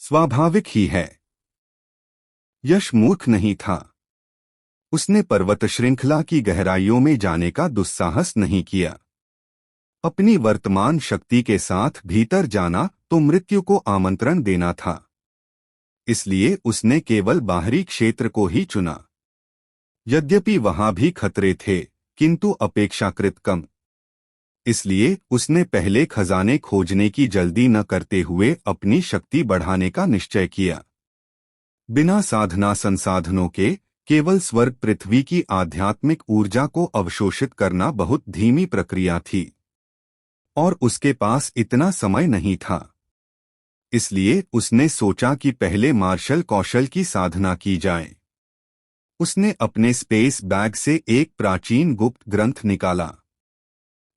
स्वाभाविक ही है। यश मूर्ख नहीं था। उसने पर्वत श्रृंखला की गहराइयों में जाने का दुस्साहस नहीं किया। अपनी वर्तमान शक्ति के साथ भीतर जाना तो मृत्यु को आमंत्रण देना था। इसलिए उसने केवल बाहरी क्षेत्र को ही चुना। यद्यपि वहां भी खतरे थे, किंतु अपेक्षाकृत कम। इसलिए उसने पहले खजाने खोजने की जल्दी न करते हुए अपनी शक्ति बढ़ाने का निश्चय किया। बिना साधना संसाधनों के केवल स्वर्ग पृथ्वी की आध्यात्मिक ऊर्जा को अवशोषित करना बहुत धीमी प्रक्रिया थी, और उसके पास इतना समय नहीं था। इसलिए उसने सोचा कि पहले मार्शल कौशल की साधना की जाए। उसने अपने स्पेस बैग से एक प्राचीन गुप्त ग्रंथ निकाला।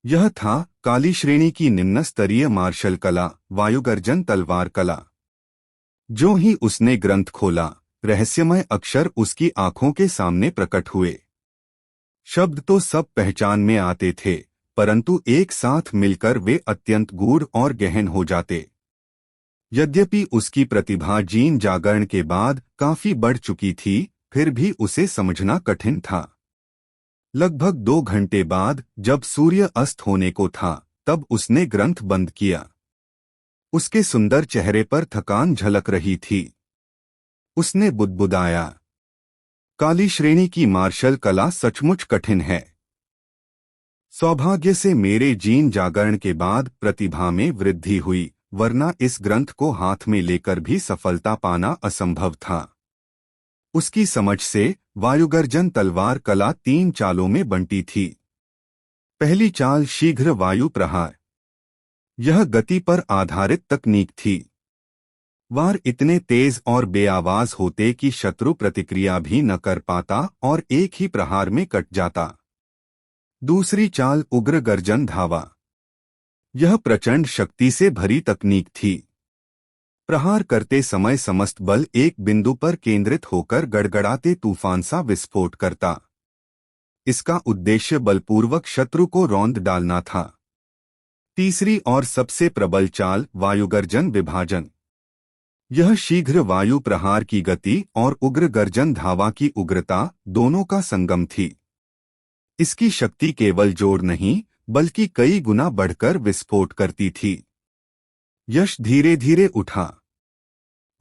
यह था काली श्रेणी की निम्न स्तरीय मार्शल कला, वायुगर्जन तलवार कला। जो ही उसने ग्रंथ खोला, रहस्यमय अक्षर उसकी आंखों के सामने प्रकट हुए। शब्द तो सब पहचान में आते थे, परंतु एक साथ मिलकर वे अत्यंत गूढ़ और गहन हो जाते। यद्यपि उसकी प्रतिभा जीन जागरण के बाद काफी बढ़ चुकी थी, फिर भी उसे समझना कठिन था। लगभग 2 घंटे बाद जब सूर्य अस्त होने को था, तब उसने ग्रंथ बंद किया। उसके सुंदर चेहरे पर थकान झलक रही थी। उसने बुदबुदाया, काली श्रेणी की मार्शल कला सचमुच कठिन है। सौभाग्य से मेरे जीन जागरण के बाद प्रतिभा में वृद्धि हुई, वरना इस ग्रंथ को हाथ में लेकर भी सफलता पाना असंभव था। उसकी समझ से वायुगर्जन तलवार कला 3 चालों में बंटी थी। पहली चाल शीघ्र वायु प्रहार। यह गति पर आधारित तकनीक थी। वार इतने तेज और बेआवाज होते कि शत्रु प्रतिक्रिया भी न कर पाता और एक ही प्रहार में कट जाता। दूसरी चाल उग्र गर्जन धावा। यह प्रचंड शक्ति से भरी तकनीक थी। प्रहार करते समय समस्त बल एक बिंदु पर केंद्रित होकर गड़गड़ाते तूफान सा विस्फोट करता। इसका उद्देश्य बलपूर्वक शत्रु को रौंद डालना था। तीसरी और सबसे प्रबल चाल वायुगर्जन विभाजन। यह शीघ्र वायु प्रहार की गति और उग्र गर्जन धावा की उग्रता दोनों का संगम थी। इसकी शक्ति केवल जोड़ नहीं, बल्कि कई गुना बढ़कर विस्फोट करती थी। यश धीरे धीरे उठा।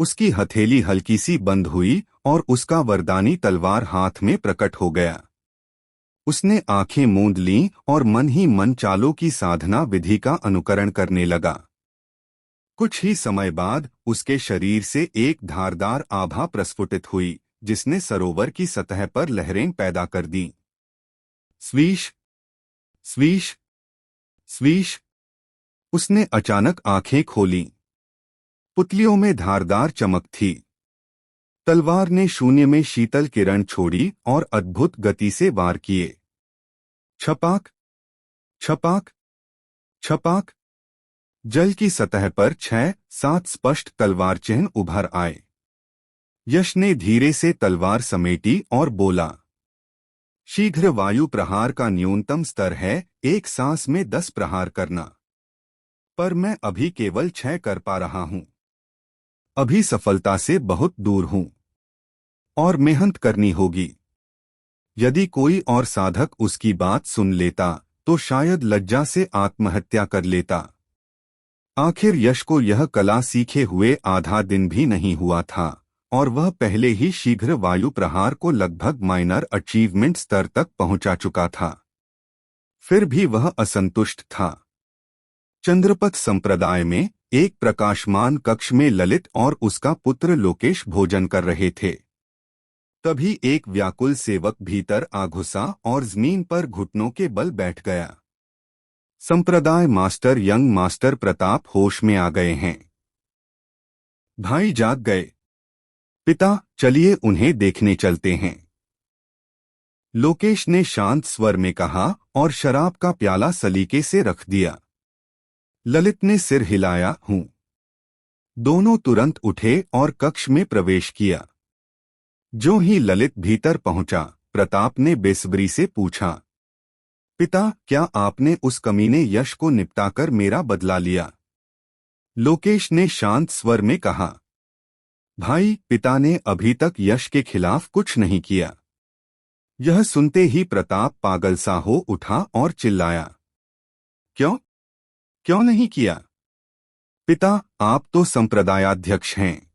उसकी हथेली हल्की सी बंद हुई और उसका वरदानी तलवार हाथ में प्रकट हो गया। उसने आंखें मूंद लीं और मन ही मन चालों की साधना विधि का अनुकरण करने लगा। कुछ ही समय बाद उसके शरीर से एक धारदार आभा प्रस्फुटित हुई, जिसने सरोवर की सतह पर लहरें पैदा कर दी। Swiss, Swiss, Swiss. उसने अचानक आंखें खोलीं। पुतलियों में धारदार चमक थी। तलवार ने शून्य में शीतल किरण छोड़ी और अद्भुत गति से वार किए। छपाक, छपाक, छपाक। जल की सतह पर 6-7 स्पष्ट तलवार चिन्ह उभर आए। यश ने धीरे से तलवार समेटी और बोला, शीघ्र वायु प्रहार का न्यूनतम स्तर है 1 सांस में 10 प्रहार करना। पर मैं अभी केवल 6 कर पा रहा हूं। अभी सफलता से बहुत दूर हूं और मेहनत करनी होगी। यदि कोई और साधक उसकी बात सुन लेता तो शायद लज्जा से आत्महत्या कर लेता। आखिर यश को यह कला सीखे हुए आधा दिन भी नहीं हुआ था और वह पहले ही शीघ्र वायु प्रहार को लगभग माइनर अचीवमेंट स्तर तक पहुंचा चुका था। फिर भी वह असंतुष्ट था। चंद्रपथ संप्रदाय में एक प्रकाशमान कक्ष में ललित और उसका पुत्र लोकेश भोजन कर रहे थे। तभी एक व्याकुल सेवक भीतर आ घुसा और जमीन पर घुटनों के बल बैठ गया। संप्रदाय मास्टर यंग मास्टर प्रताप होश में आ गए हैं। भाई जाग गए। पिता, चलिए उन्हें देखने चलते हैं, लोकेश ने शांत स्वर में कहा और शराब का प्याला सलीके से रख दिया। ललित ने सिर हिलाया, हूं। दोनों तुरंत उठे और कक्ष में प्रवेश किया। जो ही ललित भीतर पहुंचा, प्रताप ने बेसब्री से पूछा, पिता, क्या आपने उस कमीने यश को निपटाकर मेरा बदला लिया? लोकेश ने शांत स्वर में कहा, भाई, पिता ने अभी तक यश के खिलाफ कुछ नहीं किया। यह सुनते ही प्रताप पागल सा हो उठा और चिल्लाया, क्यों? क्यों नहीं किया? पिता, आप तो संप्रदायाध्यक्ष हैं।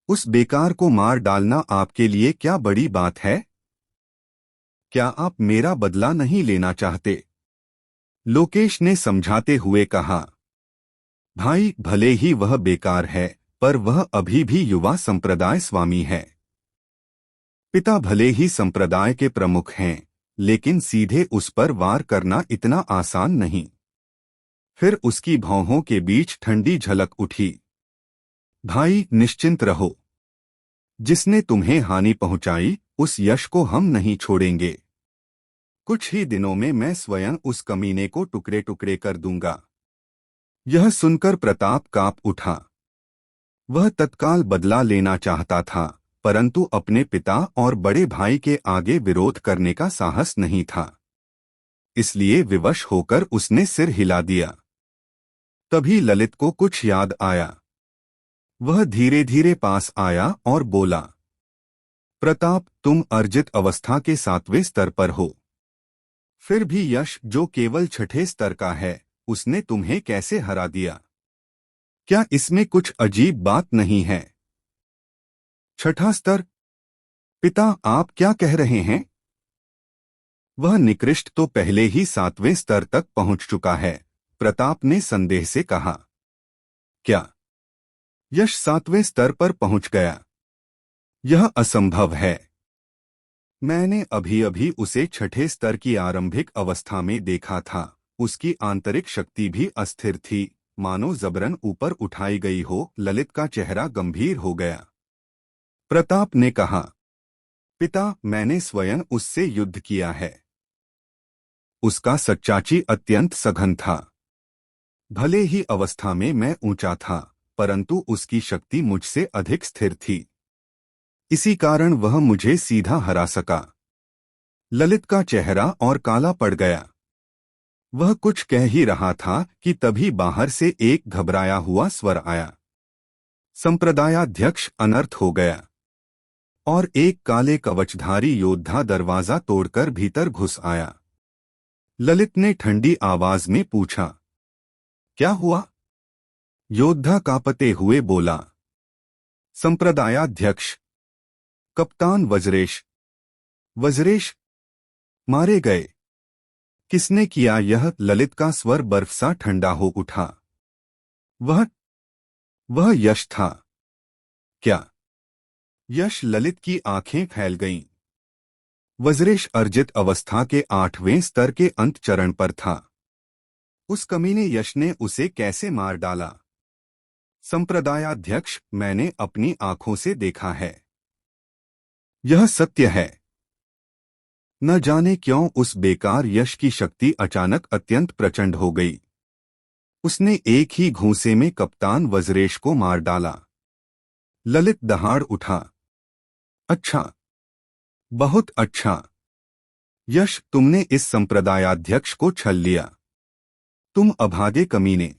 उस बेकार को मार डालना आपके लिए क्या बड़ी बात है? क्या आप मेरा बदला नहीं लेना चाहते? लोकेश ने समझाते हुए कहा, भाई, भले ही वह बेकार है, पर वह अभी भी युवा संप्रदाय स्वामी है। पिता भले ही संप्रदाय के प्रमुख हैं, लेकिन सीधे उस पर वार करना इतना आसान नहीं। फिर उसकी भौहों के बीच ठंडी झलक उठी। भाई, निश्चिंत रहो। जिसने तुम्हें हानि पहुंचाई, उस यश को हम नहीं छोड़ेंगे। कुछ ही दिनों में मैं स्वयं उस कमीने को टुकड़े टुकड़े कर दूंगा। यह सुनकर प्रताप कांप उठा। वह तत्काल बदला लेना चाहता था, परंतु अपने पिता और बड़े भाई के आगे विरोध करने का साहस नहीं था। इसलिए विवश होकर उसने सिर हिला दिया। तभी ललित को कुछ याद आया। वह धीरे धीरे पास आया और बोला, प्रताप, तुम अर्जित अवस्था के 7वें स्तर पर हो। फिर भी यश, जो केवल 6ठे स्तर का है, उसने तुम्हें कैसे हरा दिया? क्या इसमें कुछ अजीब बात नहीं है? 6ठा स्तर? पिता, आप क्या कह रहे हैं? वह निकृष्ट तो पहले ही 7वें स्तर तक पहुंच चुका है, प्रताप ने संदेह से कहा। क्या यश 7वें स्तर पर पहुंच गया? यह असंभव है। मैंने अभी अभी उसे 6ठे स्तर की आरंभिक अवस्था में देखा था। उसकी आंतरिक शक्ति भी अस्थिर थी, मानो जबरन ऊपर उठाई गई हो। ललित का चेहरा गंभीर हो गया। प्रताप ने कहा, पिता, मैंने स्वयं उससे युद्ध किया है। उसका सच्चाची अत्यंत सघन था। भले ही अवस्था में मैं ऊंचा था, परंतु उसकी शक्ति मुझसे अधिक स्थिर थी। इसी कारण वह मुझे सीधा हरा सका। ललित का चेहरा और काला पड़ गया। वह कुछ कह ही रहा था कि तभी बाहर से एक घबराया हुआ स्वर आया। संप्रदायाध्यक्ष अनर्थ हो गया। और एक काले कवचधारी योद्धा दरवाजा तोड़कर भीतर घुस आया। ललित ने ठंडी आवाज में पूछा, क्या हुआ? योद्धा कांपते हुए बोला, संप्रदायाध्यक्ष, कप्तान वज्रेश। वज्रेश मारे गए। किसने किया यह? ललित का स्वर बर्फ सा ठंडा हो उठा। वह यश था। क्या यश? ललित की आंखें फैल गईं। वज्रेश अर्जित अवस्था के 8वें स्तर के अंत चरण पर था। उस कमीने यश ने उसे कैसे मार डाला? संप्रदायाध्यक्ष, मैंने अपनी आंखों से देखा है। यह सत्य है। न जाने क्यों उस बेकार यश की शक्ति अचानक अत्यंत प्रचंड हो गई। उसने एक ही घूंसे में कप्तान वज्रेश को मार डाला। ललित दहाड़ उठा। अच्छा, बहुत अच्छा। यश, तुमने इस संप्रदायाध्यक्ष को छल लिया। तुम अभागे कमीने।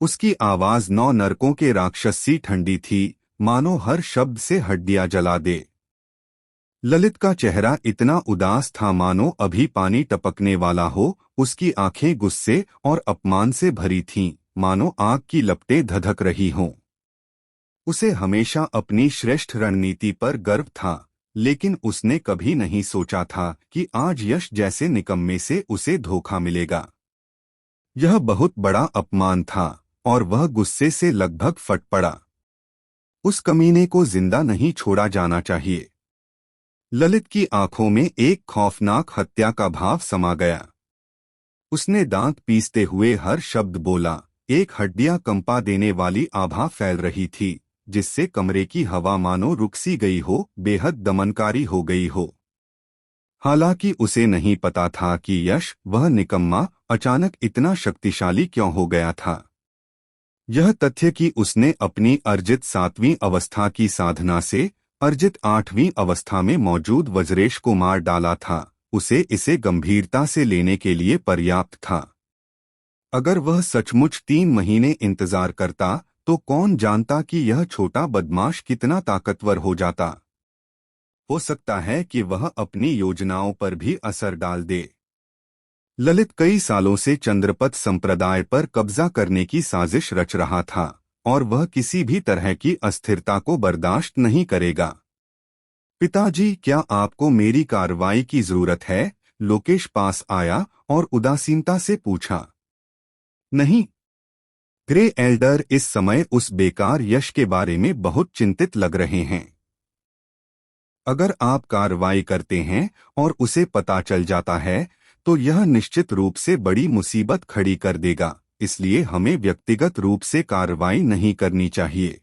उसकी आवाज 9 नरकों के राक्षस सी ठंडी थी, मानो हर शब्द से हड्डियां जला दे। ललित का चेहरा इतना उदास था मानो अभी पानी टपकने वाला हो। उसकी आंखें गुस्से और अपमान से भरी थीं, मानो आग की लपटें धधक रही हों। उसे हमेशा अपनी श्रेष्ठ रणनीति पर गर्व था, लेकिन उसने कभी नहीं सोचा था कि आज यश जैसे निकम्मे से उसे धोखा मिलेगा। यह बहुत बड़ा अपमान था और वह गुस्से से लगभग फट पड़ा। उस कमीने को जिंदा नहीं छोड़ा जाना चाहिए। ललित की आंखों में एक खौफनाक हत्या का भाव समा गया। उसने दांत पीसते हुए हर शब्द बोला। एक हड्डियां कंपा देने वाली आभा फैल रही थी, जिससे कमरे की हवा मानो रुक सी गई हो, बेहद दमनकारी हो गई हो। हालांकि उसे नहीं पता था कि यश, वह निकम्मा, अचानक इतना शक्तिशाली क्यों हो गया था। यह तथ्य कि उसने अपनी अर्जित 7वीं अवस्था की साधना से अर्जित 8वीं अवस्था में मौजूद वज्रेश को मार डाला था, उसे इसे गंभीरता से लेने के लिए पर्याप्त था। अगर वह सचमुच 3 महीने इंतजार करता तो कौन जानता कि यह छोटा बदमाश कितना ताकतवर हो जाता। हो सकता है कि वह अपनी योजनाओं पर भी असर डाल दे। ललित कई सालों से चंद्रपत संप्रदाय पर कब्जा करने की साजिश रच रहा था और वह किसी भी तरह की अस्थिरता को बर्दाश्त नहीं करेगा। पिताजी, क्या आपको मेरी कार्रवाई की जरूरत है? लोकेश पास आया और उदासीनता से पूछा। नहीं। ग्रे एल्डर इस समय उस बेकार यश के बारे में बहुत चिंतित लग रहे हैं। अगर आप कार्रवाई करते हैं और उसे पता चल जाता है तो यह निश्चित रूप से बड़ी मुसीबत खड़ी कर देगा, इसलिए हमें व्यक्तिगत रूप से कार्रवाई नहीं करनी चाहिए।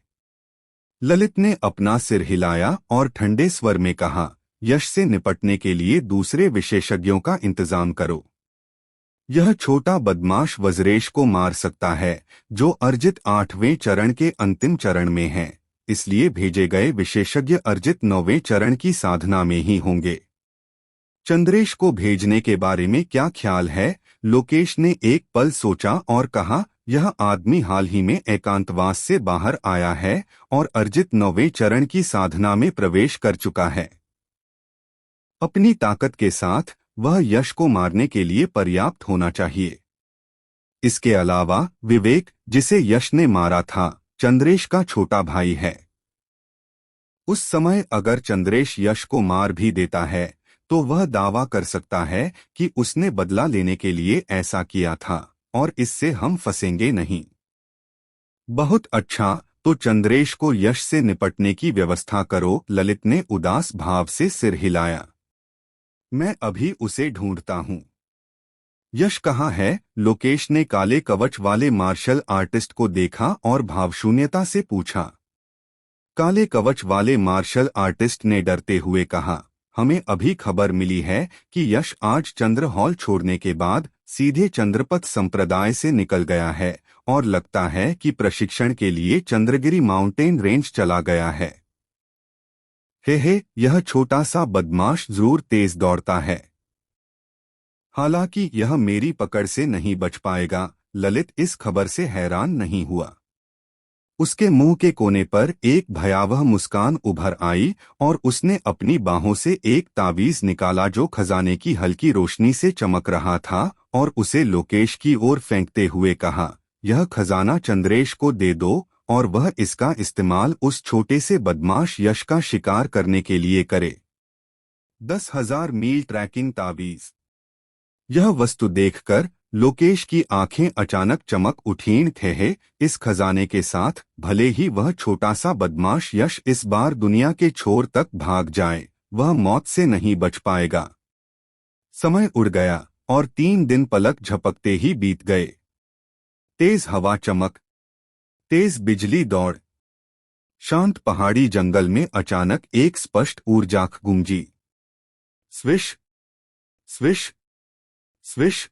ललित ने अपना सिर हिलाया और ठंडे स्वर में कहा, यश से निपटने के लिए दूसरे विशेषज्ञों का इंतजाम करो। यह छोटा बदमाश वज्रेश को मार सकता है, जो अर्जित 8वें चरण के अंतिम चरण में है, इसलिए भेजे गए विशेषज्ञ अर्जित 9वें चरण की साधना में ही होंगे। चंद्रेश को भेजने के बारे में क्या ख्याल है? लोकेश ने एक पल सोचा और कहा, यह आदमी हाल ही में एकांतवास से बाहर आया है और अर्जित 9वें चरण की साधना में प्रवेश कर चुका है। अपनी ताकत के साथ वह यश को मारने के लिए पर्याप्त होना चाहिए। इसके अलावा विवेक, जिसे यश ने मारा था, चंद्रेश का छोटा भाई है। उस समय अगर चंद्रेश यश को मार भी देता है तो वह दावा कर सकता है कि उसने बदला लेने के लिए ऐसा किया था और इससे हम फंसेंगे नहीं। बहुत अच्छा, तो चंद्रेश को यश से निपटने की व्यवस्था करो। ललित ने उदास भाव से सिर हिलाया। मैं अभी उसे ढूंढता हूँ। यश कहाँ है? लोकेश ने काले कवच वाले मार्शल आर्टिस्ट को देखा और भावशून्यता से पूछा। काले कवच वाले मार्शल आर्टिस्ट ने डरते हुए कहा, हमें अभी खबर मिली है कि यश आज चंद्र हॉल छोड़ने के बाद सीधे चंद्रपत संप्रदाय से निकल गया है और लगता है कि प्रशिक्षण के लिए चंद्रगिरी माउंटेन रेंज चला गया है। हे, यह छोटा सा बदमाश जरूर तेज दौड़ता है। हालांकि यह मेरी पकड़ से नहीं बच पाएगा। ललित इस खबर से हैरान नहीं हुआ। उसके मुंह के कोने पर एक भयावह मुस्कान उभर आई और उसने अपनी बाहों से एक तावीज निकाला जो खजाने की हल्की रोशनी से चमक रहा था और उसे लोकेश की ओर फेंकते हुए कहा, यह खजाना चंद्रेश को दे दो और वह इसका इस्तेमाल उस छोटे से बदमाश यश का शिकार करने के लिए करे। 10,000 मील ट्रैकिंग तावीज। यह वस्तु देखकर लोकेश की आंखें अचानक चमक उठीं थे। इस खजाने के साथ भले ही वह छोटा सा बदमाश यश इस बार दुनिया के छोर तक भाग जाए, वह मौत से नहीं बच पाएगा। समय उड़ गया और 3 दिन पलक झपकते ही बीत गए। तेज हवा चमक, तेज बिजली दौड़, शांत पहाड़ी जंगल में अचानक एक स्पष्ट ऊर्जा गूंजी। Swish swish swish.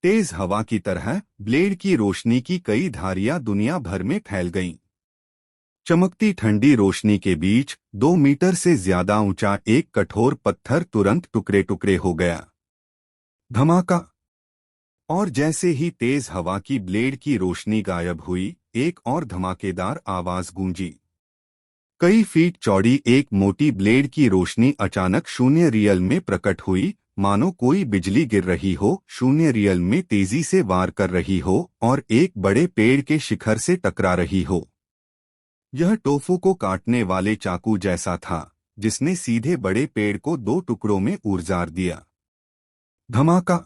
तेज हवा की तरह ब्लेड की रोशनी की कई धारियां दुनिया भर में फैल गईं। चमकती ठंडी रोशनी के बीच 2 मीटर से ज्यादा ऊंचा एक कठोर पत्थर तुरंत टुकड़े टुकड़े हो गया। धमाका। और जैसे ही तेज हवा की ब्लेड की रोशनी गायब हुई, एक और धमाकेदार आवाज गूंजी। कई फीट चौड़ी एक मोटी ब्लेड की रोशनी अचानक शून्य रियल में प्रकट हुई, मानो कोई बिजली गिर रही हो, शून्य रियल में तेजी से वार कर रही हो और एक बड़े पेड़ के शिखर से टकरा रही हो। यह टोफू को काटने वाले चाकू जैसा था, जिसने सीधे बड़े पेड़ को 2 टुकड़ों में उजाड़ दिया। धमाका।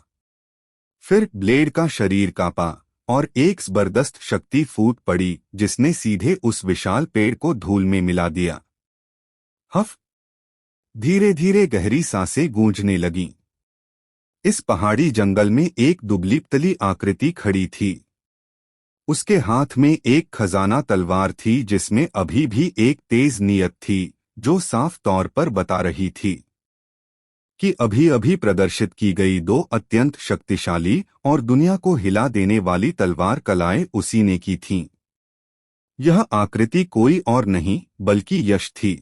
फिर ब्लेड का शरीर कांपा और एक जबरदस्त शक्ति फूट पड़ी, जिसने सीधे उस विशाल पेड़ को धूल में मिला दिया। हफ। धीरे धीरे गहरी सांसें गूंजने लगीं। इस पहाड़ी जंगल में एक दुबली पतली आकृति खड़ी थी। उसके हाथ में एक खजाना तलवार थी जिसमें अभी भी एक तेज नीयत थी, जो साफ तौर पर बता रही थी कि अभी अभी प्रदर्शित की गई 2 अत्यंत शक्तिशाली और दुनिया को हिला देने वाली तलवार कलाएं उसी ने की थीं। यह आकृति कोई और नहीं बल्कि यश थी।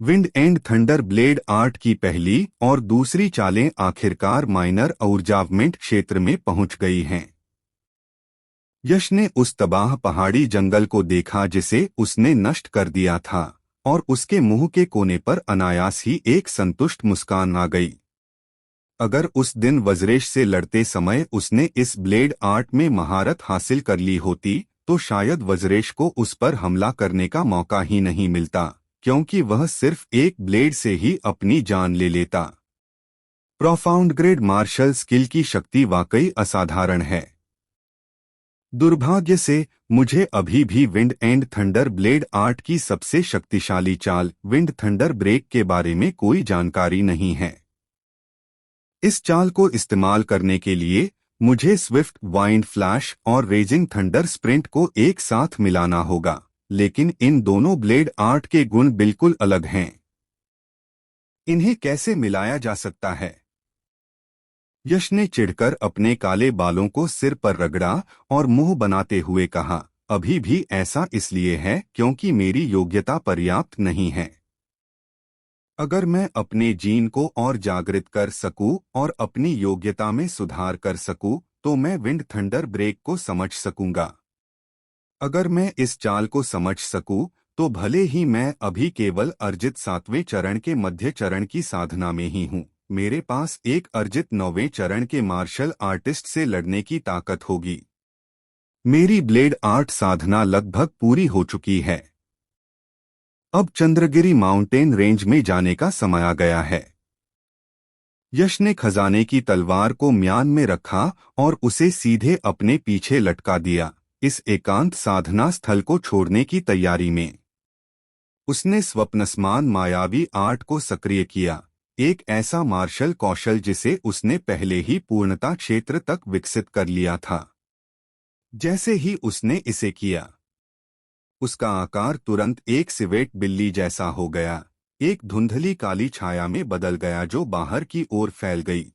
Wind and thunder blade art की पहली और दूसरी चालें आखिरकार माइनर औरजावमेंट क्षेत्र में पहुंच गई हैं। यश ने उस तबाह पहाड़ी जंगल को देखा जिसे उसने नष्ट कर दिया था, और उसके मुंह के कोने पर अनायास ही एक संतुष्ट मुस्कान आ गई। अगर उस दिन वज्रेश से लड़ते समय उसने इस ब्लेड आर्ट में महारत हासिल कर ली होती तो शायद वज्रेश को उस पर हमला करने का मौका ही नहीं मिलता, क्योंकि वह सिर्फ एक ब्लेड से ही अपनी जान ले लेता। प्रोफाउंड ग्रेड मार्शल स्किल की शक्ति वाकई असाधारण है। दुर्भाग्य से मुझे अभी भी wind and thunder blade art की सबसे शक्तिशाली चाल विंड थंडर ब्रेक के बारे में कोई जानकारी नहीं है। इस चाल को इस्तेमाल करने के लिए मुझे स्विफ्ट वाइंड फ्लैश और रेजिंग थंडर स्प्रिंट को एक साथ मिलाना होगा, लेकिन इन दोनों ब्लेड आर्ट के गुण बिल्कुल अलग हैं। इन्हें कैसे मिलाया जा सकता है? यश ने चिढ़कर अपने काले बालों को सिर पर रगड़ा और मुंह बनाते हुए कहा, अभी भी ऐसा इसलिए है क्योंकि मेरी योग्यता पर्याप्त नहीं है। अगर मैं अपने जीन को और जागृत कर सकूं और अपनी योग्यता में सुधार कर सकूं, तो मैं विंड थंडर ब्रेक को समझ सकूंगा। अगर मैं इस चाल को समझ सकूं, तो भले ही मैं अभी केवल अर्जित 7वें चरण के मध्य चरण की साधना में ही हूं, मेरे पास एक अर्जित 9वें चरण के मार्शल आर्टिस्ट से लड़ने की ताकत होगी। मेरी ब्लेड आर्ट साधना लगभग पूरी हो चुकी है। अब चंद्रगिरी माउंटेन रेंज में जाने का समय आ गया है। यश ने खजाने की तलवार को म्यान में रखा और उसे सीधे अपने पीछे लटका दिया। इस एकांत साधना स्थल को छोड़ने की तैयारी में उसने स्वप्नसमान मायावी आर्ट को सक्रिय किया, एक ऐसा मार्शल कौशल जिसे उसने पहले ही पूर्णता क्षेत्र तक विकसित कर लिया था। जैसे ही उसने इसे किया, उसका आकार तुरंत एक सिवेट बिल्ली जैसा हो गया, एक धुंधली काली छाया में बदल गया जो बाहर की ओर फैल गई।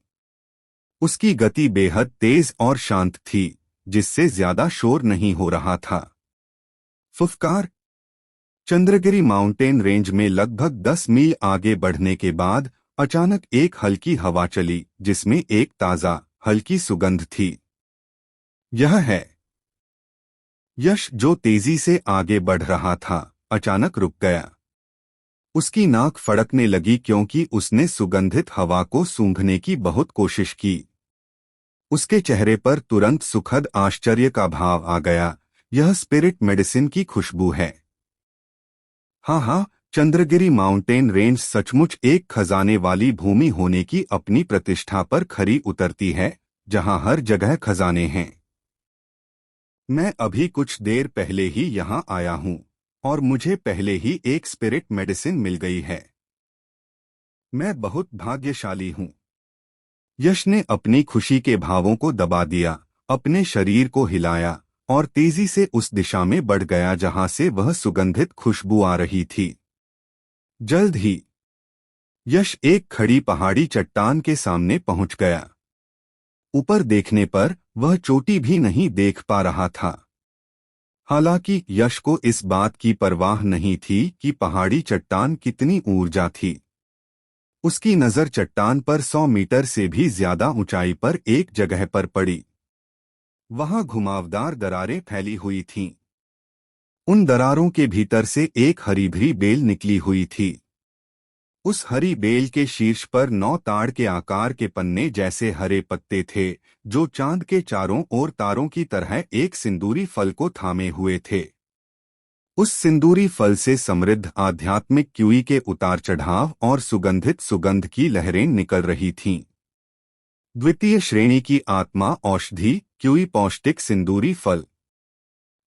उसकी गति बेहद तेज और शांत थी, जिससे ज्यादा शोर नहीं हो रहा था। फुफकार। चंद्रगिरी माउंटेन रेंज में लगभग 10 मील आगे बढ़ने के बाद अचानक एक हल्की हवा चली, जिसमें एक ताजा हल्की सुगंध थी। यह है। यश, जो तेजी से आगे बढ़ रहा था, अचानक रुक गया। उसकी नाक फड़कने लगी क्योंकि उसने सुगंधित हवा को सूंघने की बहुत कोशिश की। उसके चेहरे पर तुरंत सुखद आश्चर्य का भाव आ गया। यह स्पिरिट मेडिसिन की खुशबू है। हाँ, चंद्रगिरी माउंटेन रेंज सचमुच एक खजाने वाली भूमि होने की अपनी प्रतिष्ठा पर खरी उतरती है, जहां हर जगह खजाने हैं। मैं अभी कुछ देर पहले ही यहां आया हूं और मुझे पहले ही एक स्पिरिट मेडिसिन मिल गई है। मैं बहुत भाग्यशाली हूं। यश ने अपनी खुशी के भावों को दबा दिया, अपने शरीर को हिलाया और तेजी से उस दिशा में बढ़ गया जहां से वह सुगंधित खुशबू आ रही थी। जल्द ही यश एक खड़ी पहाड़ी चट्टान के सामने पहुंच गया। ऊपर देखने पर वह चोटी भी नहीं देख पा रहा था। हालांकि यश को इस बात की परवाह नहीं थी कि पहाड़ी चट्टान कितनी ऊंचा थी। उसकी नजर चट्टान पर 100 मीटर से भी ज्यादा ऊंचाई पर एक जगह पर पड़ी। वहां घुमावदार दरारें फैली हुई थीं। उन दरारों के भीतर से एक हरी भरी बेल निकली हुई थी। उस हरी बेल के शीर्ष पर 9 ताड़ के आकार के पन्ने जैसे हरे पत्ते थे, जो चांद के चारों ओर तारों की तरह एक सिंदूरी फल को थामे हुए थे। उस सिंदूरी फल से समृद्ध आध्यात्मिक क्यूई के उतार चढ़ाव और सुगंधित सुगंध की लहरें निकल रही थीं। द्वितीय श्रेणी की आत्मा औषधि क्यूई पौष्टिक सिंदूरी फल।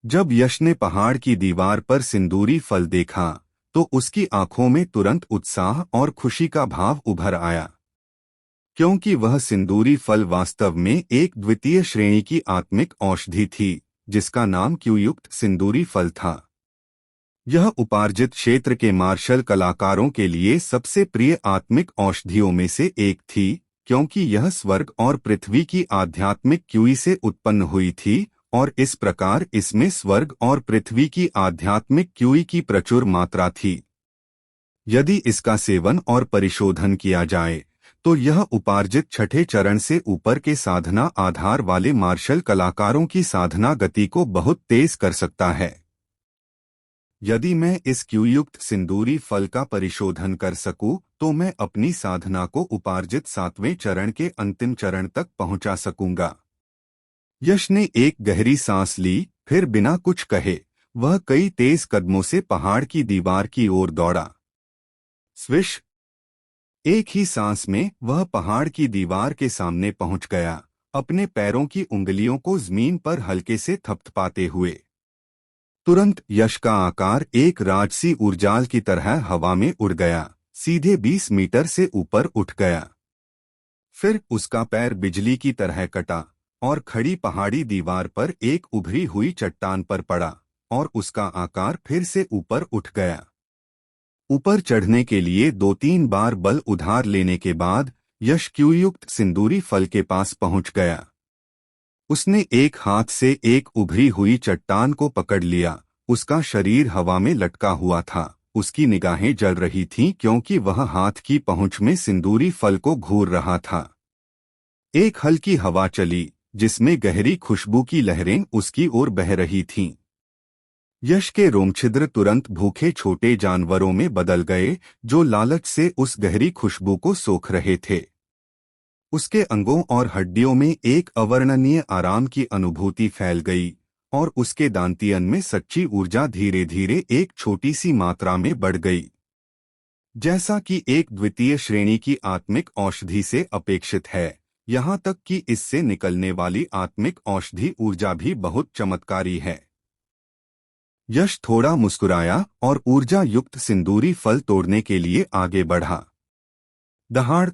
जब यश ने पहाड़ की दीवार पर सिंदूरी फल देखा, तो उसकी आंखों में तुरंत उत्साह और खुशी का भाव उभर आया, क्योंकि वह सिंदूरी फल वास्तव में एक द्वितीय श्रेणी की आत्मिक औषधि थी, जिसका नाम क्यूयुक्त सिंदूरी फल था। यह उपार्जित क्षेत्र के मार्शल कलाकारों के लिए सबसे प्रिय आत्मिक औषधियों में से एक थी, क्योंकि यह स्वर्ग और पृथ्वी की आध्यात्मिक क्यूई से उत्पन्न हुई थी और इस प्रकार इसमें स्वर्ग और पृथ्वी की आध्यात्मिक क्यूई की प्रचुर मात्रा थी। यदि इसका सेवन और परिशोधन किया जाए तो यह उपार्जित छठे चरण से ऊपर के साधना आधार वाले मार्शल कलाकारों की साधना गति को बहुत तेज कर सकता है। यदि मैं इस क्यूयुक्त सिंदूरी फल का परिशोधन कर सकूं, तो मैं अपनी साधना को उपार्जित 7वें चरण के अंतिम चरण तक पहुंचा सकूंगा। यश ने एक गहरी सांस ली, फिर बिना कुछ कहे वह कई तेज कदमों से पहाड़ की दीवार की ओर दौड़ा। स्विश! एक ही सांस में वह पहाड़ की दीवार के सामने पहुंच गया, अपने पैरों की उंगलियों को जमीन पर हल्के से थपथपाते हुए। तुरंत यश का आकार एक राजसी ऊर्जाल की तरह हवा में उड़ गया, सीधे 20 मीटर से ऊपर उठ गया। फिर उसका पैर बिजली की तरह कटा और खड़ी पहाड़ी दीवार पर एक उभरी हुई चट्टान पर पड़ा, और उसका आकार फिर से ऊपर उठ गया। ऊपर चढ़ने के लिए 2-3 बार बल उधार लेने के बाद यश क्यूयुक्त सिंदूरी फल के पास पहुंच गया। उसने एक हाथ से एक उभरी हुई चट्टान को पकड़ लिया। उसका शरीर हवा में लटका हुआ था, उसकी निगाहें जल रही थीं क्योंकि वह हाथ की पहुंच में सिंदूरी फल को घूर रहा था। एक हल्की हवा चली, जिसमें गहरी खुशबू की लहरें उसकी ओर बह रही थीं। यश के रोमछिद्र तुरंत भूखे छोटे जानवरों में बदल गए, जो लालच से उस गहरी खुशबू को सोख रहे थे। उसके अंगों और हड्डियों में एक अवर्णनीय आराम की अनुभूति फैल गई, और उसके दांतियन में सच्ची ऊर्जा धीरे धीरे एक छोटी सी मात्रा में बढ़ गई, जैसा कि एक द्वितीय श्रेणी की आत्मिक औषधि से अपेक्षित है। यहाँ तक कि इससे निकलने वाली आत्मिक औषधि ऊर्जा भी बहुत चमत्कारी है। यश थोड़ा मुस्कुराया और ऊर्जा युक्त सिंदूरी फल तोड़ने के लिए आगे बढ़ा। दहाड़!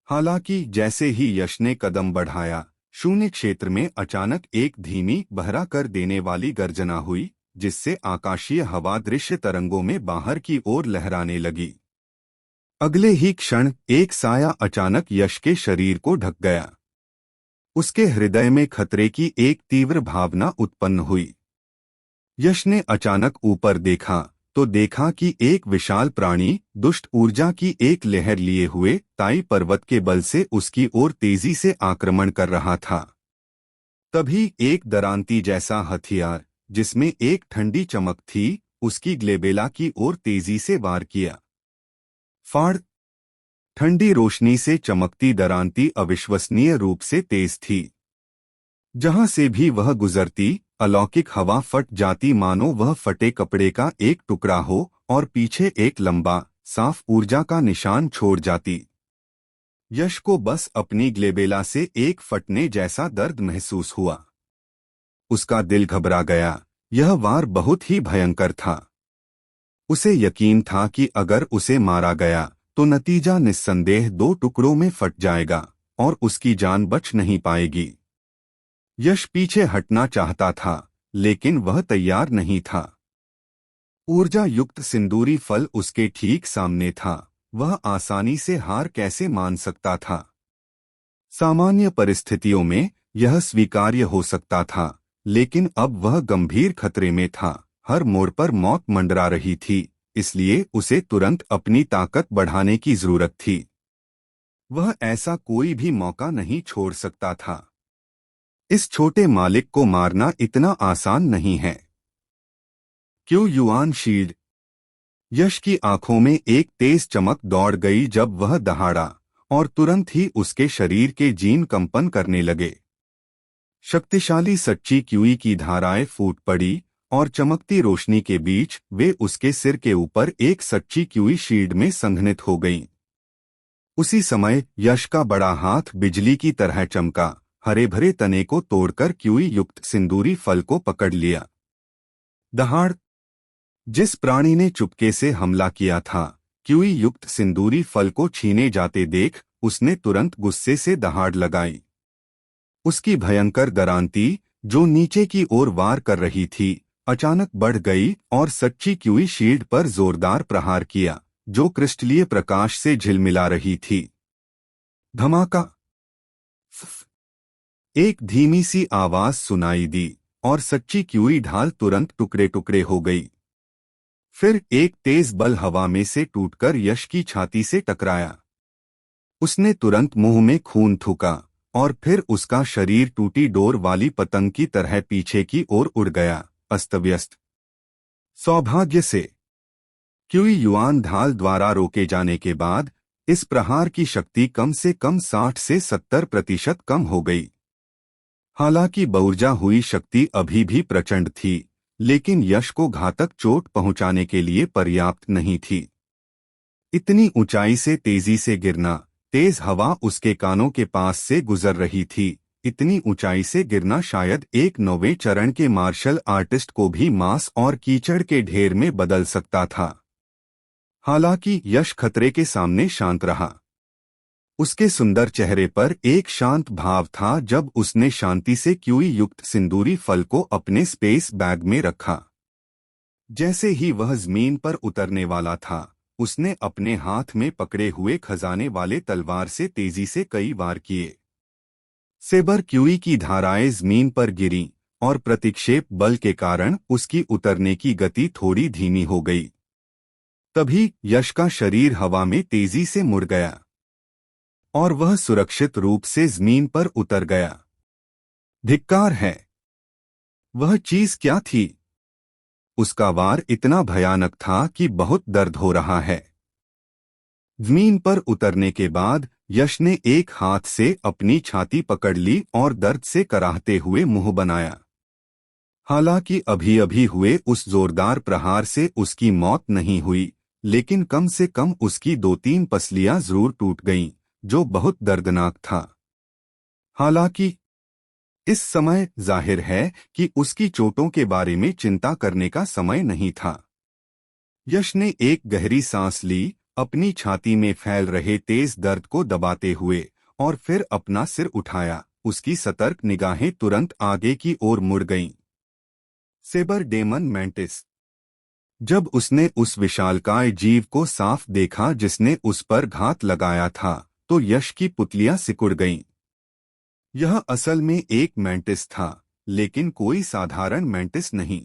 हालांकि जैसे ही यश ने कदम बढ़ाया, शून्य क्षेत्र में अचानक एक धीमी बहरा कर देने वाली गर्जना हुई, जिससे आकाशीय हवा दृश्य तरंगों में बाहर की ओर लहराने लगी। अगले ही क्षण एक साया अचानक यश के शरीर को ढक गया। उसके हृदय में खतरे की एक तीव्र भावना उत्पन्न हुई। यश ने अचानक ऊपर देखा तो देखा कि एक विशाल प्राणी दुष्ट ऊर्जा की एक लहर लिए हुए ताई पर्वत के बल से उसकी ओर तेजी से आक्रमण कर रहा था। तभी एक दरांती जैसा हथियार, जिसमें एक ठंडी चमक थी, उसकी ग्लेबेला की ओर तेजी से वार किया। फाड़! ठंडी रोशनी से चमकती दरांती अविश्वसनीय रूप से तेज थी। जहां से भी वह गुजरती, अलौकिक हवा फट जाती, मानो वह फटे कपड़े का एक टुकड़ा हो और पीछे एक लंबा साफ ऊर्जा का निशान छोड़ जाती। यश को बस अपनी ग्लेबेला से एक फटने जैसा दर्द महसूस हुआ। उसका दिल घबरा गया। यह वार बहुत ही भयंकर था। उसे यकीन था कि अगर उसे मारा गया तो नतीजा निस्संदेह 2 टुकड़ों में फट जाएगा और उसकी जान बच नहीं पाएगी। यश पीछे हटना चाहता था, लेकिन वह तैयार नहीं था। ऊर्जा युक्त सिंदूरी फल उसके ठीक सामने था। वह आसानी से हार कैसे मान सकता था? सामान्य परिस्थितियों में यह स्वीकार्य हो सकता था, लेकिन अब वह गंभीर खतरे में था। हर मोड़ पर मौत मंडरा रही थी, इसलिए उसे तुरंत अपनी ताकत बढ़ाने की जरूरत थी। वह ऐसा कोई भी मौका नहीं छोड़ सकता था। इस छोटे मालिक को मारना इतना आसान नहीं है। क्यों युआन शील्ड? यश की आंखों में एक तेज चमक दौड़ गई जब वह दहाड़ा, और तुरंत ही उसके शरीर के जीन कंपन करने लगे। शक्तिशाली सच्ची क्यूई की धाराएं फूट पड़ी, और चमकती रोशनी के बीच वे उसके सिर के ऊपर एक सच्ची क्यूई शील्ड में संघनित हो गईं। उसी समय यश का बड़ा हाथ बिजली की तरह चमका, हरे भरे तने को तोड़कर क्यूई युक्त सिंदूरी फल को पकड़ लिया। दहाड़! जिस प्राणी ने चुपके से हमला किया था, क्यूई युक्त सिंदूरी फल को छीने जाते देख उसने तुरंत गुस्से से दहाड़ लगाई। उसकी भयंकर दरांती, जो नीचे की ओर वार कर रही थी, अचानक बढ़ गई और सच्ची क्यूई शील्ड पर जोरदार प्रहार किया, जो क्रिस्टलीय प्रकाश से झिलमिला रही थी। धमाका! एक धीमी सी आवाज सुनाई दी और सच्ची क्यूई ढाल तुरंत टुकड़े टुकड़े हो गई। फिर एक तेज बल हवा में से टूटकर यश की छाती से टकराया। उसने तुरंत मुंह में खून थूका और फिर उसका शरीर टूटी डोर वाली पतंग की तरह पीछे की ओर उड़ गया, अस्तव्यस्त। सौभाग्य से क्यूई युआन ढाल द्वारा रोके जाने के बाद इस प्रहार की शक्ति कम से कम 60 से 70% कम हो गई। हालांकि बऊर्जा हुई शक्ति अभी भी प्रचंड थी, लेकिन यश को घातक चोट पहुंचाने के लिए पर्याप्त नहीं थी। इतनी ऊंचाई से तेजी से गिरना, तेज हवा उसके कानों के पास से गुजर रही थी। इतनी ऊंचाई से गिरना शायद एक 9वें चरण के मार्शल आर्टिस्ट को भी मांस और कीचड़ के ढेर में बदल सकता था। हालांकि यश खतरे के सामने शांत रहा। उसके सुंदर चेहरे पर एक शांत भाव था जब उसने शांति से क्यूई युक्त सिंदूरी फल को अपने स्पेस बैग में रखा। जैसे ही वह जमीन पर उतरने वाला था, उसने अपने हाथ में पकड़े हुए खजाने वाले तलवार से तेजी से कई वार किए। सेबर क्यूई की धाराएं जमीन पर गिरीं और प्रतिक्षेप बल के कारण उसकी उतरने की गति थोड़ी धीमी हो गई। तभी यश का शरीर हवा में तेजी से मुड़ गया और वह सुरक्षित रूप से जमीन पर उतर गया। धिक्कार है। वह चीज क्या थी? उसका वार इतना भयानक था कि बहुत दर्द हो रहा है। जमीन पर उतरने के बाद यश ने एक हाथ से अपनी छाती पकड़ ली और दर्द से कराहते हुए मुंह बनाया। हालांकि अभी अभी हुए उस जोरदार प्रहार से उसकी मौत नहीं हुई, लेकिन कम से कम उसकी 2-3 पसलियां जरूर टूट गईं, जो बहुत दर्दनाक था। हालांकि इस समय जाहिर है कि उसकी चोटों के बारे में चिंता करने का समय नहीं था। यश ने एक गहरी सांस ली, अपनी छाती में फैल रहे तेज दर्द को दबाते हुए, और फिर अपना सिर उठाया। उसकी सतर्क निगाहें तुरंत आगे की ओर मुड़ गईं। Sabre demon mantis. जब उसने उस विशालकाय जीव को साफ देखा जिसने उस पर घात लगाया था, तो यश की पुतलियां सिकुड़ गईं। यह असल में एक मेंटिस था, लेकिन कोई साधारण मेंटिस नहीं।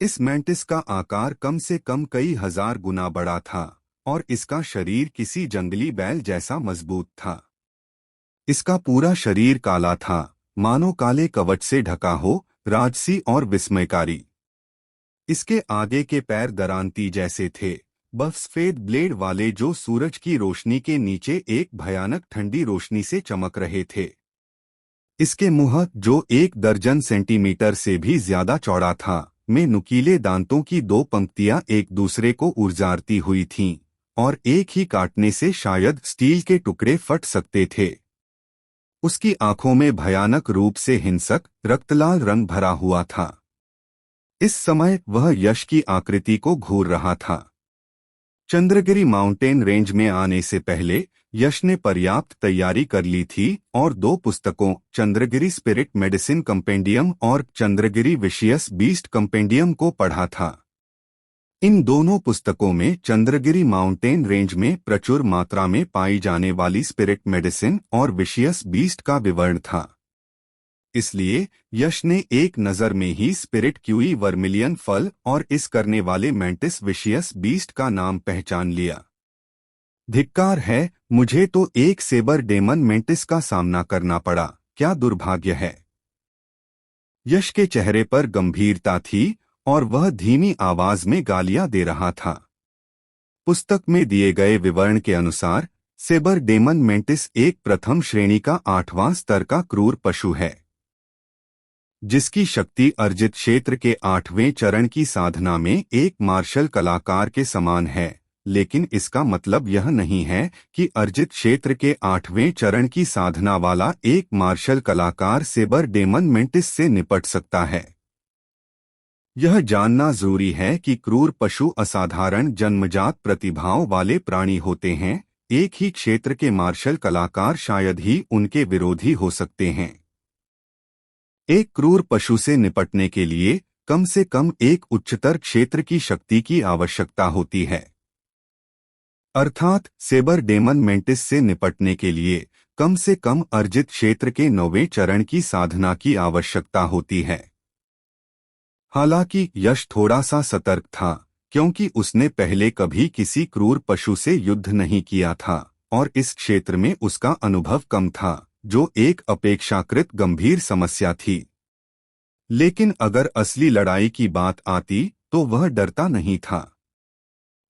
इस मेंटिस का आकार कम से कम कई हजार गुना बड़ा था और इसका शरीर किसी जंगली बैल जैसा मजबूत था। इसका पूरा शरीर काला था, मानो काले कवच से ढका हो, राजसी और विस्मयकारी। इसके आगे के पैर दरांती जैसे थे, बस सफेद ब्लेड वाले जो सूरज की रोशनी के नीचे एक भयानक ठंडी रोशनी से चमक रहे थे। इसके मुंह, जो 1 दर्जन सेंटीमीटर से भी ज्यादा चौड़ा था, में नुकीले दांतों की 2 पंक्तियां एक दूसरे को उरजारती हुई थीं, और एक ही काटने से शायद स्टील के टुकड़े फट सकते थे। उसकी आंखों में भयानक रूप से हिंसक, रक्तलाल रंग भरा हुआ था। इस समय वह यश की आकृति को घूर रहा था। चंद्रगिरी माउंटेन रेंज में आने से पहले यश ने पर्याप्त तैयारी कर ली थी और 2 पुस्तकों, चंद्रगिरी स्पिरिट मेडिसिन कंपेंडियम और चंद्रगिरी विशियस बीस्ट कंपेंडियम को पढ़ा था। इन दोनों पुस्तकों में चंद्रगिरी माउंटेन रेंज में प्रचुर मात्रा में पाई जाने वाली स्पिरिट मेडिसिन और विशियस बीस्ट का विवरण था। इसलिए यश ने एक नज़र में ही स्पिरिट क्यूई वर्मिलियन फल और इस करने वाले मेंटिस विशियस बीस्ट का नाम पहचान लिया। धिक्कार है, मुझे तो एक सेबर डेमन मेंटिस का सामना करना पड़ा, क्या दुर्भाग्य है। यश के चेहरे पर गंभीरता थी और वह धीमी आवाज में गालियां दे रहा था। पुस्तक में दिए गए विवरण के अनुसार सेबर डेमन मेंटिस एक प्रथम श्रेणी का 8वां स्तर का क्रूर पशु है, जिसकी शक्ति अर्जित क्षेत्र के 8वें चरण की साधना में एक मार्शल कलाकार के समान है। लेकिन इसका मतलब यह नहीं है कि अर्जित क्षेत्र के 8वें चरण की साधना वाला एक मार्शल कलाकार सेबर डेमन मेंटिस से निपट सकता है। यह जानना जरूरी है कि क्रूर पशु असाधारण जन्मजात प्रतिभाओं वाले प्राणी होते हैं। एक ही क्षेत्र के मार्शल कलाकार शायद ही उनके विरोधी हो सकते हैं। एक क्रूर पशु से निपटने के लिए कम से कम एक उच्चतर क्षेत्र की शक्ति की आवश्यकता होती है। अर्थात सेबर डेमन मेंटिस से निपटने के लिए कम से कम अर्जित क्षेत्र के 9वें चरण की साधना की आवश्यकता होती है। हालांकि यश थोड़ा सा सतर्क था, क्योंकि उसने पहले कभी किसी क्रूर पशु से युद्ध नहीं किया था और इस क्षेत्र में उसका अनुभव कम था, जो एक अपेक्षाकृत गंभीर समस्या थी। लेकिन अगर असली लड़ाई की बात आती तो वह डरता नहीं था।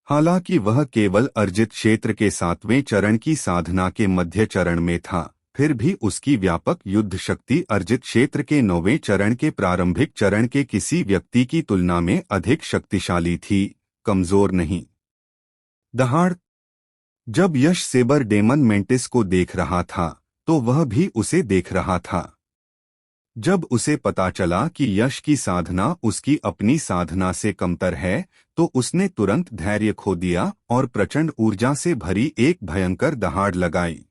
हालांकि वह केवल अर्जित क्षेत्र के 7वें चरण की साधना के मध्य चरण में था, फिर भी उसकी व्यापक युद्ध शक्ति अर्जित क्षेत्र के 9वें चरण के प्रारंभिक चरण के किसी व्यक्ति की तुलना में अधिक शक्तिशाली थी, कमजोर नहीं। दहाड़। जब यश सेबर डेमन मेंटिस को देख रहा था तो वह भी उसे देख रहा था। जब उसे पता चला कि यश की साधना उसकी अपनी साधना से कमतर है, तो उसने तुरंत धैर्य खो दिया और प्रचंड ऊर्जा से भरी एक भयंकर दहाड़ लगाई।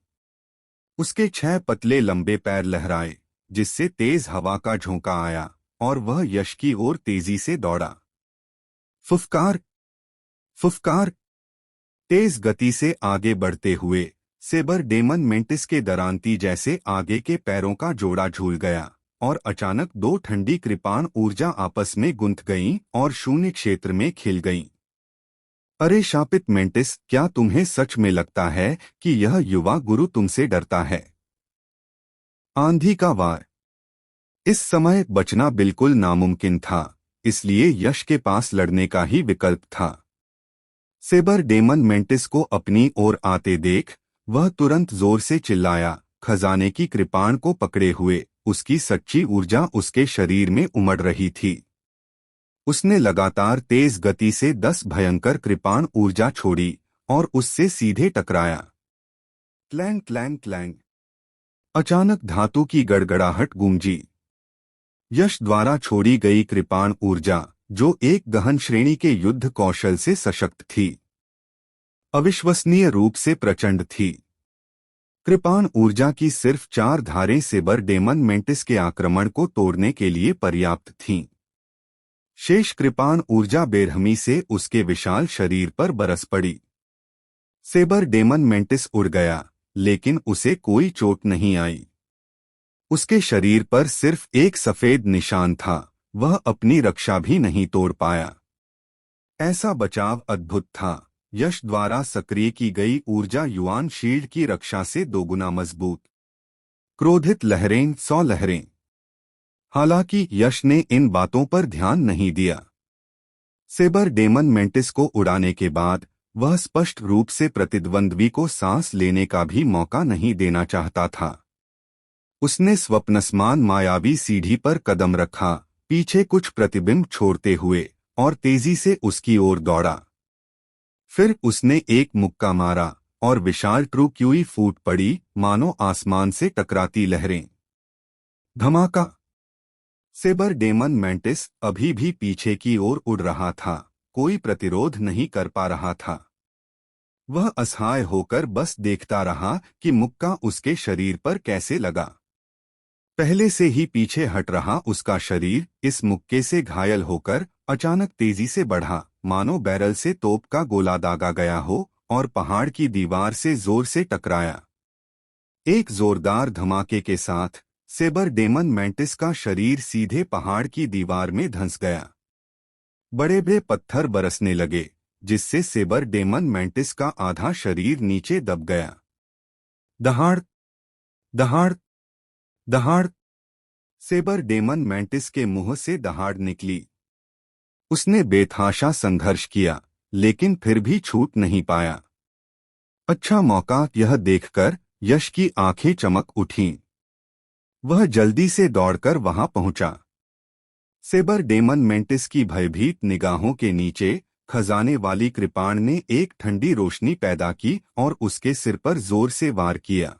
उसके 6 पतले लंबे पैर लहराए, जिससे तेज हवा का झोंका आया और वह यश की ओर तेजी से दौड़ा। फुफकार, फुफकार। तेज गति से आगे बढ़ते हुए सेबर डेमन मेंटिस के दरांती जैसे आगे के पैरों का जोड़ा झूल गया और अचानक 2 ठंडी कृपाण ऊर्जा आपस में गुंथ गईं और शून्य क्षेत्र में खिल गईं। अरे शापित मेंटिस, क्या तुम्हें सच में लगता है कि यह युवा गुरु तुमसे डरता है? आंधी का वार। इस समय बचना बिल्कुल नामुमकिन था, इसलिए यश के पास लड़ने का ही विकल्प था। सेबर डेमन मेंटिस को अपनी ओर आते देख वह तुरंत जोर से चिल्लाया, खजाने की कृपाण को पकड़े हुए। उसकी सच्ची ऊर्जा उसके शरीर में उमड़ रही थी। उसने लगातार तेज गति से 10 भयंकर कृपाण ऊर्जा छोड़ी और उससे सीधे टकराया। Clang clang clang. अचानक धातु की गड़गड़ाहट गूंजी। यश द्वारा छोड़ी गई कृपाण ऊर्जा, जो एक गहन श्रेणी के युद्ध कौशल से सशक्त थी, अविश्वसनीय रूप से प्रचंड थी। कृपाण ऊर्जा की सिर्फ 4 धारें सेबर डेमन मेंटिस के आक्रमण को तोड़ने के लिए पर्याप्त थीं। शेष कृपाण ऊर्जा बेरहमी से उसके विशाल शरीर पर बरस पड़ी। सेबर डेमन मेंटिस उड़ गया, लेकिन उसे कोई चोट नहीं आई। उसके शरीर पर सिर्फ एक सफेद निशान था, वह अपनी रक्षा भी नहीं तोड़ पाया। ऐसा बचाव अद्भुत था। यश द्वारा सक्रिय की गई ऊर्जा युआन शील्ड की रक्षा से 2 गुना मजबूत। क्रोधित लहरें, 100 लहरें। हालांकि यश ने इन बातों पर ध्यान नहीं दिया। सेबर डेमन मेंटिस को उड़ाने के बाद वह स्पष्ट रूप से प्रतिद्वंद्वी को सांस लेने का भी मौका नहीं देना चाहता था। उसने स्वप्नसमान मायावी सीढ़ी पर कदम रखा, पीछे कुछ प्रतिबिंब छोड़ते हुए, और तेजी से उसकी ओर दौड़ा। फिर उसने एक मुक्का मारा और विशाल ट्रूक्यूई फूट पड़ी, मानो आसमान से टकराती लहरें। धमाका। सेबर डेमन मेंटिस अभी भी पीछे की ओर उड़ रहा था, कोई प्रतिरोध नहीं कर पा रहा था। वह असहाय होकर बस देखता रहा कि मुक्का उसके शरीर पर कैसे लगा। पहले से ही पीछे हट रहा उसका शरीर इस मुक्के से घायल होकर अचानक तेजी से बढ़ा, मानो बैरल से तोप का गोला दागा गया हो और पहाड़ की दीवार से जोर से टकराया। एक जोरदार धमाके के साथ सेबर डेमन मेंटिस का शरीर सीधे पहाड़ की दीवार में धंस गया। बड़े बड़े पत्थर बरसने लगे, जिससे सेबर डेमन मेंटिस का आधा शरीर नीचे दब गया। दहाड़, दहाड़, दहाड़। सेबर डेमन मेंटिस के मुंह से दहाड़ निकली। उसने बेतहाशा संघर्ष किया, लेकिन फिर भी छूट नहीं पाया। अच्छा मौका, यह देखकर यश की आंखें चमक उठीं। वह जल्दी से दौड़कर वहां पहुंचा। सेबर डेमन मेंटिस की भयभीत निगाहों के नीचे खजाने वाली कृपाण ने एक ठंडी रोशनी पैदा की और उसके सिर पर जोर से वार किया।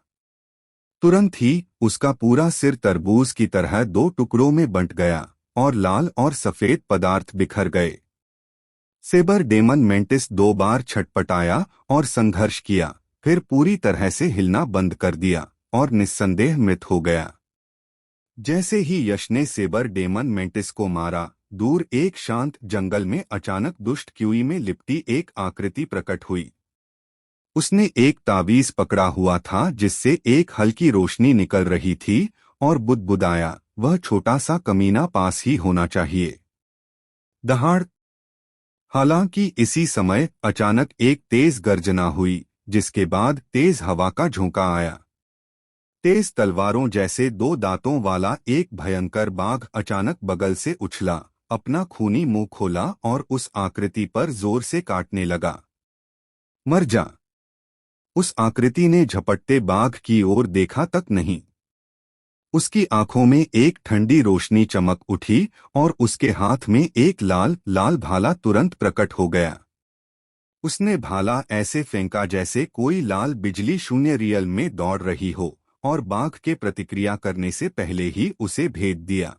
तुरंत ही उसका पूरा सिर तरबूज की तरह 2 टुकड़ों में बंट गया और लाल और सफेद पदार्थ बिखर गए। सेबर डेमन मेंटिस 2 बार छटपटाया और संघर्ष किया, फिर पूरी तरह से हिलना बंद कर दिया और निस्संदेह मृत हो गया। जैसे ही यश ने सेबर डेमन मेंटिस को मारा, दूर एक शांत जंगल में अचानक दुष्ट क्यूई में लिपटी एक आकृति प्रकट हुई। उसने एक तावीज पकड़ा हुआ था जिससे एक हल्की रोशनी निकल रही थी और बुदबुदाया, वह छोटा सा कमीना पास ही होना चाहिए। दहाड़। हालांकि इसी समय अचानक एक तेज गर्जना हुई, जिसके बाद तेज हवा का झोंका आया। तेज तलवारों जैसे दो दांतों वाला एक भयंकर बाघ अचानक बगल से उछला, अपना खूनी मुंह खोला और उस आकृति पर जोर से काटने लगा। मर जा! उस आकृति ने झपटते बाघ की ओर देखा तक नहीं। उसकी आंखों में एक ठंडी रोशनी चमक उठी और उसके हाथ में एक लाल लाल भाला तुरंत प्रकट हो गया। उसने भाला ऐसे फेंका जैसे कोई लाल बिजली शून्य रियल में दौड़ रही हो और बाघ के प्रतिक्रिया करने से पहले ही उसे भेद दिया।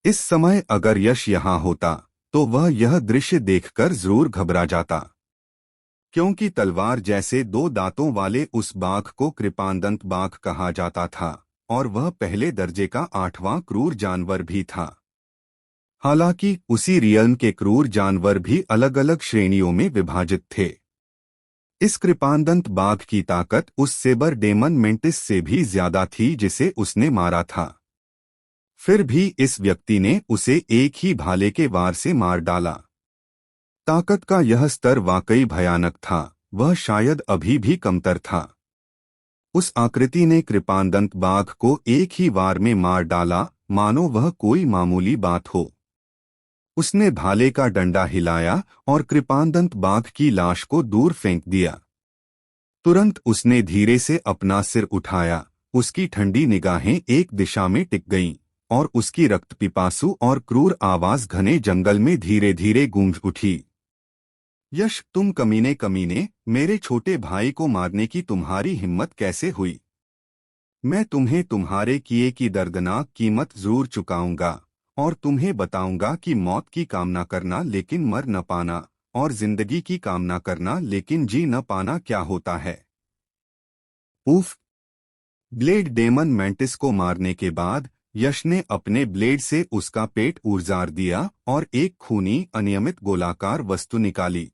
इस समय अगर यश यहाँ होता तो वह यह दृश्य देखकर जरूर घबरा जाता, क्योंकि तलवार जैसे दो दांतों वाले उस बाघ को कृपांदंत बाघ कहा जाता था और वह पहले दर्जे का 8वां क्रूर जानवर भी था। हालांकि उसी रियल्म के क्रूर जानवर भी अलग अलग श्रेणियों में विभाजित थे। इस कृपांदंत बाघ की ताकत उस सेबर डेमन मेंटिस से भी ज्यादा थी जिसे उसने मारा था। फिर भी इस व्यक्ति ने उसे एक ही भाले के वार से मार डाला। ताकत का यह स्तर वाकई भयानक था, वह शायद अभी भी कमतर था। उस आकृति ने कृपांदंत बाघ को एक ही वार में मार डाला, मानो वह कोई मामूली बात हो। उसने भाले का डंडा हिलाया और कृपांदंत बाघ की लाश को दूर फेंक दिया। तुरंत उसने धीरे से अपना सिर उठाया, उसकी ठंडी निगाहें एक दिशा में टिक गईं और उसकी रक्तपिपासु और क्रूर आवाज घने जंगल में धीरे धीरे गूंज उठी। यश, तुम कमीने कमीने, मेरे छोटे भाई को मारने की तुम्हारी हिम्मत कैसे हुई? मैं तुम्हें तुम्हारे किए की दर्दनाक कीमत जरूर चुकाऊंगा और तुम्हें बताऊंगा कि मौत की कामना करना लेकिन मर न पाना और जिंदगी की कामना करना लेकिन जी न पाना क्या होता है। उफ! ब्लेड डेमन मेंटिस को मारने के बाद यश ने अपने ब्लेड से उसका पेट उजाड़ दिया और एक खूनी अनियमित गोलाकार वस्तु निकाली।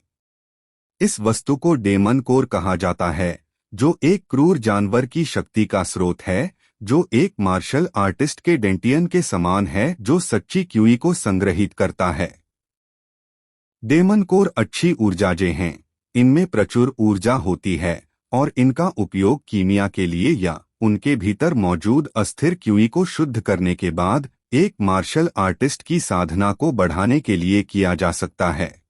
इस वस्तु को डेमन कोर कहा जाता है, जो एक क्रूर जानवर की शक्ति का स्रोत है, जो एक मार्शल आर्टिस्ट के डेंटियन के समान है जो सच्ची क्यूई को संग्रहित करता है। डेमन कोर अच्छी ऊर्जाजें हैं, इनमें प्रचुर ऊर्जा होती है और इनका उपयोग कीमिया के लिए या उनके भीतर मौजूद अस्थिर क्यूई को शुद्ध करने के बाद एक मार्शल आर्टिस्ट की साधना को बढ़ाने के लिए किया जा सकता है।